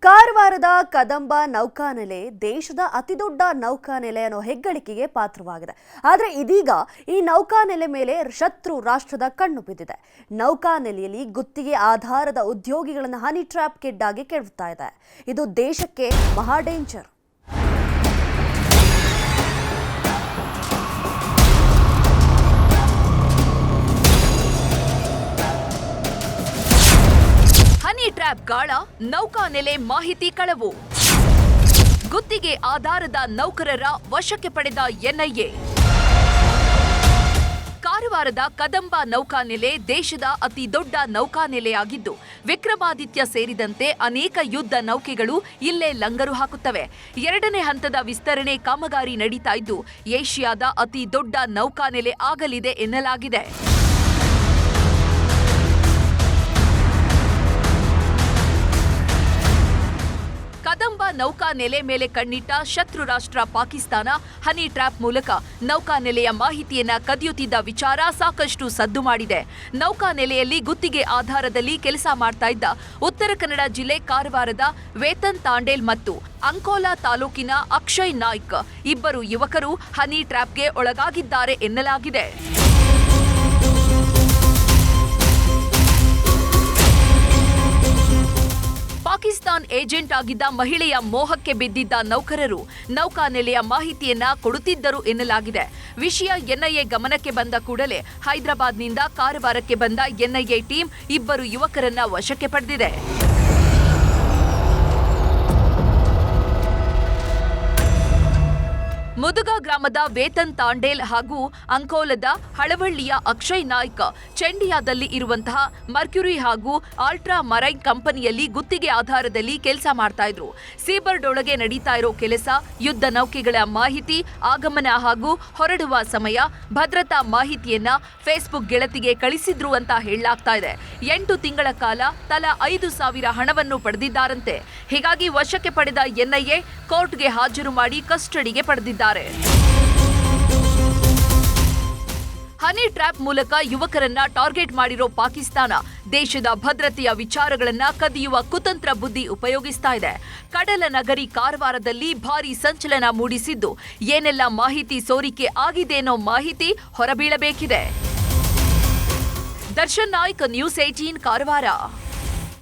ಕಾರವಾರದ ಕದಂಬ ನೌಕಾನೆಲೆ ದೇಶದ ಅತಿದೊಡ್ಡ ನೌಕಾನೆಲೆ ಅನ್ನೋ ಹೆಗ್ಗಳಿಕೆಗೆ ಪಾತ್ರವಾಗಿದೆ. ಆದರೆ ಇದೀಗ ಈ ನೌಕಾನೆಲೆ ಮೇಲೆ ಶತ್ರು ರಾಷ್ಟ್ರದ ಕಣ್ಣು ಬಿದ್ದಿದೆ. ನೌಕಾನೆಲೆಯಲ್ಲಿ ಗುತ್ತಿಗೆ ಆಧಾರದ ಉದ್ಯೋಗಿಗಳನ್ನು ಹನಿ ಟ್ರ್ಯಾಪ್ ಕಿಡ್ ಆಗಿ ಕೆಡವುತ್ತಾ ಇದೆ. ಇದು ದೇಶಕ್ಕೆ ಮಹಾ ಡೇಂಜರ್. ಹನಿ ಟ್ರ್ಯಾಪ್ ಗಾಳ, ನೌಕಾನೆಲೆ ಮಾಹಿತಿ ಕಳವು, ಗುತ್ತಿಗೆ ಆಧಾರದ ನೌಕರರ ವಶಕ್ಕೆ ಪಡೆದ ಎನ್ಐಎ. ಕಾರವಾರದ ಕದಂಬ ನೌಕಾನೆಲೆ ದೇಶದ ಅತಿ ದೊಡ್ಡ ನೌಕಾನೆಲೆಯಾಗಿದ್ದು, ವಿಕ್ರಮಾದಿತ್ಯ ಸೇರಿದಂತೆ ಅನೇಕ ಯುದ್ಧ ನೌಕೆಗಳು ಇಲ್ಲೇ ಲಂಗರು ಹಾಕುತ್ತವೆ. ಎರಡನೇ ಹಂತದ ವಿಸ್ತರಣೆ ಕಾಮಗಾರಿ ನಡೀತಾ ಇದ್ದು, ಏಷ್ಯಾದ ಅತಿ ದೊಡ್ಡ ನೌಕಾನೆಲೆ ಆಗಲಿದೆ ಎನ್ನಲಾಗಿದೆ. ಕದಂಬ ನೌಕಾನೆಲೆ ಮೇಲೆ ಕಣ್ಣಿಟ್ಟ ಶತ್ರು ರಾಷ್ಟ್ರ ಪಾಕಿಸ್ತಾನ ಹನಿ ಟ್ರ್ಯಾಪ್ ಮೂಲಕ ನೌಕಾನೆಲೆಯ ಮಾಹಿತಿಯನ್ನ ಕದಿಯುತ್ತಿದ್ದ ವಿಚಾರ ಸಾಕಷ್ಟು ಸದ್ದು ಮಾಡಿದೆ. ನೌಕಾನೆಲೆಯಲ್ಲಿ ಗುತ್ತಿಗೆ ಆಧಾರದಲ್ಲಿ ಕೆಲಸ ಮಾಡ್ತಾ ಇದ್ದ ಉತ್ತರ ಕನ್ನಡ ಜಿಲ್ಲೆ ಕಾರವಾರದ ವೇತನ್ ತಾಂಡೇಲ್ ಮತ್ತು ಅಂಕೋಲಾ ತಾಲೂಕಿನ ಅಕ್ಷಯ್ ನಾಯ್ಕ್ ಇಬ್ಬರು ಯುವಕರು ಹನಿ ಟ್ರ್ಯಾಪ್ಗೆ ಒಳಗಾಗಿದ್ದಾರೆ ಎನ್ನಲಾಗಿದೆ. ಪಾಕಿಸ್ತಾನ್ ಏಜೆಂಟ್ ಆಗಿದ್ದ ಮಹಿಳೆಯ ಮೋಹಕ್ಕೆ ಬಿದ್ದಿದ್ದ ನೌಕರರು ನೌಕಾನೆಲೆಯ ಮಾಹಿತಿಯನ್ನ ಕೊಡುತ್ತಿದ್ದರು ಎನ್ನಲಾಗಿದೆ. ವಿಷಯ ಎನ್ಐಎ ಗಮನಕ್ಕೆ ಬಂದ ಕೂಡಲೇ ಹೈದರಾಬಾದ್ನಿಂದ ಕಾರವಾರಕ್ಕೆ ಬಂದ ಎನ್ಐಎ ಟೀಮ್ ಇಬ್ಬರು ಯುವಕರನ್ನ ವಶಕ್ಕೆ ಪಡೆದಿದೆ. ಮುದುಗ ಗ್ರಾಮದ ವೇತನ್ ತಾಂಡೇಲ್ ಹಾಗೂ ಅಂಕೋಲದ ಹಳವಳ್ಳಿಯ ಅಕ್ಷಯ್ ನಾಯ್ಕ್ ಚೆಂಡಿಯಾದಲ್ಲಿ ಇರುವಂತಹ ಮರ್ಕ್ಯುರಿ ಹಾಗೂ ಆಲ್ಟ್ರಾ ಮರೈನ್ ಕಂಪನಿಯಲ್ಲಿ ಗುತ್ತಿಗೆ ಆಧಾರದಲ್ಲಿ ಕೆಲಸ ಮಾಡ್ತಾ ಇದ್ರು. ಸೀಬರ್ಡ್ ಒಳಗೆ ನಡೀತಾ ಇರೋ ಕೆಲಸ, ಯುದ್ಧ ನೌಕೆಗಳ ಮಾಹಿತಿ, ಆಗಮನ ಹಾಗೂ ಹೊರಡುವ ಸಮಯ, ಭದ್ರತಾ ಮಾಹಿತಿಯನ್ನ ಫೇಸ್ಬುಕ್ ಗೆಳತಿಗೆ ಕಳಿಸಿದ್ರು ಅಂತ ಹೇಳಲಾಗ್ತಾ ಇದೆ. 8 ತಿಂಗಳ ಕಾಲ ತಲಾ 5,000 ಹಣವನ್ನು ಪಡೆದಿದ್ದಾರಂತೆ. ಹೀಗಾಗಿ ವಶಕ್ಕೆ ಪಡೆದ ಎನ್ಐಎ ಕೋರ್ಟ್ಗೆ ಹಾಜರು ಮಾಡಿ ಕಸ್ಟಡಿಗೆ ಪಡೆದಿದ್ದಾರೆ. ಹನಿ ಟ್ರ್ಯಾಪ್ ಮೂಲಕ ಯುವಕರನ್ನ ಟಾರ್ಗೆಟ್ ಮಾಡಿರೋ ಪಾಕಿಸ್ತಾನ ದೇಶದ ಭದ್ರತೆಯ ವಿಚಾರಗಳನ್ನ ಕದಿಯುವ ಕುತಂತ್ರ ಬುದ್ಧಿ ಉಪಯೋಗಿಸ್ತಾ ಇದೆ. ಕಡಲ ನಗರಿ ಕಾರವಾರದಲ್ಲಿ ಭಾರೀ ಸಂಚಲನ ಮೂಡಿಸಿದ್ದು, ಏನೆಲ್ಲ ಮಾಹಿತಿ ಸೋರಿಕೆ ಆಗಿದೆ ಅನ್ನೋ ಮಾಹಿತಿ ಹೊರಬೀಳಬೇಕಿದೆ. ದರ್ಶನ್ ನಾಯ್ಕ್, ನ್ಯೂಸ್ 18 ಕಾರವಾರ.